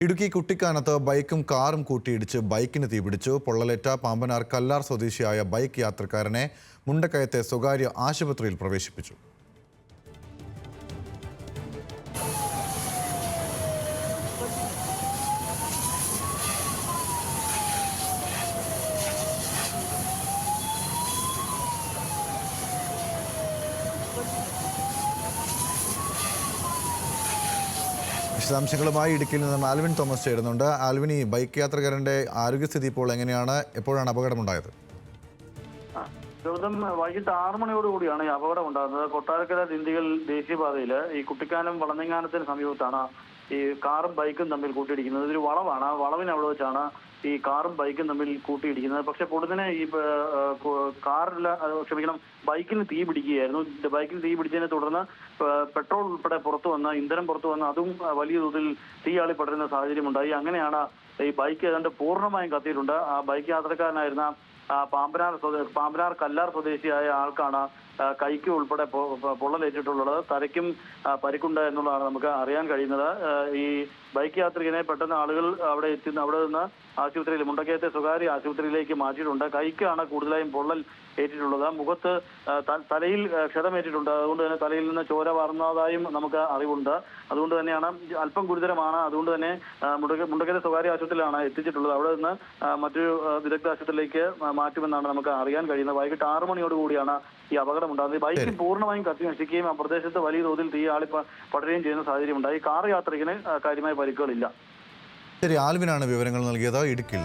ഇടുക്കി കുട്ടിക്കാനത്ത് ബൈക്കും കാറും കൂട്ടിയിടിച്ച് ബൈക്കിന് തീപിടിച്ചു. പൊള്ളലേറ്റ പാമ്പനാർ കല്ലാർ സ്വദേശിയായ ബൈക്ക് യാത്രക്കാരനെ മുണ്ടക്കയത്തെ സ്വകാര്യ ആശുപത്രിയിൽ പ്രവേശിപ്പിച്ചു. വിശദാംശങ്ങളുമായി ഇടുക്കിയിൽ നിന്ന് ആൽവിൻ തോമസ് ചേരുന്നുണ്ട്. ആൽവിൻ, ഈ ബൈക്ക് യാത്രക്കാരന്റെ ആരോഗ്യസ്ഥിതി ഇപ്പോൾ എങ്ങനെയാണ്? എപ്പോഴാണ് അപകടമുണ്ടായത്? വൈകിട്ട് 6 മണിയോടുകൂടിയാണ് ഈ അപകടം ഉണ്ടാകുന്നത്. കൊട്ടാരക്കര ദിണ്ടിഗൽ ദേശീയപാതയിൽ ഈ കുട്ടിക്കാനം വളഞ്ഞങ്ങാനത്തിന് സമീപത്താണ് ഈ കാറും ബൈക്കും തമ്മിൽ കൂട്ടിയിടിക്കുന്നത്. ഇതൊരു വളവാണ്. വളവിന് അവിടെ വെച്ചാണ് ഈ കാറും ബൈക്കും തമ്മിൽ കൂട്ടിയിടിക്കുന്നത്. പക്ഷെ പൊടുന്നനെ ഈ ബൈക്കിന് തീ പിടിക്കുകയായിരുന്നു. ബൈക്കിന് തീ പിടിച്ചതിനെ തുടർന്ന് പെട്രോൾ ഉൾപ്പെടെ ഇന്ധനം പുറത്തു വന്ന് അതും വലിയ തോതിൽ തീയാളി പടരുന്ന സാഹചര്യം ഉണ്ടായി. അങ്ങനെയാണ് ഈ ബൈക്ക് ഏതാണ്ട് പൂർണ്ണമായും കത്തിയിട്ടുണ്ട്. ആ ബൈക്ക് യാത്രക്കാരനായിരുന്ന പാമ്പനാർ കല്ലാർ സ്വദേശിയായ ആൾക്കാണ് കൈക്ക് ഉൾപ്പെടെ പൊള്ളലേറ്റിട്ടുള്ളത്. തലയ്ക്കും പരിക്കുണ്ട് എന്നുള്ളതാണ് നമുക്ക് അറിയാൻ കഴിയുന്നത്. ഈ ബൈക്ക് യാത്രികനെ പെട്ടെന്ന് ആളുകൾ അവിടെ നിന്ന് ആശുപത്രിയിൽ, മുണ്ടക്കയത്തെ സ്വകാര്യ ആശുപത്രിയിലേക്ക് മാറ്റിയിട്ടുണ്ട്. കൈക്കാണ് കൂടുതലായും പൊള്ളൽ ഏറ്റിട്ടുള്ളത്. മുഖത്ത് തലയിൽ ക്ഷതമേറ്റിട്ടുണ്ട്. അതുകൊണ്ട് തന്നെ തലയിൽ നിന്ന് ചോര വാർന്നതായും നമുക്ക് അറിവുണ്ട്. അതുകൊണ്ട് തന്നെയാണ് അല്പം ഗുരുതരമാണ്. അതുകൊണ്ട് തന്നെ മുണ്ടക്കയത്തെ സ്വകാര്യ ആശുപത്രിയിലാണ് എത്തിച്ചിട്ടുള്ളത്. അവിടെ നിന്ന് മറ്റൊരു വിദഗ്ധ ആശുപത്രിയിലേക്ക് മാറ്റുമെന്നാണ് നമുക്ക് അറിയാൻ കഴിയുന്നത്. വൈകിട്ട് 6 മണിയോടുകൂടിയാണ് ഈ അപകടം ഉണ്ടാകുന്നത്. ബൈക്ക് പൂർണ്ണമായും കത്തി നശിക്കുകയും ആ പ്രദേശത്ത് വലിയ തോതിൽ തീ പടരുകയും ചെയ്യുന്ന സാഹചര്യം ഉണ്ടായി. കാർ യാത്രികന് കാര്യമായ പരിക്കുകളില്ല. ശരി, ആൽവിനാണ് വിവരങ്ങൾ നൽകിയത് ഇടുക്കിയിൽ.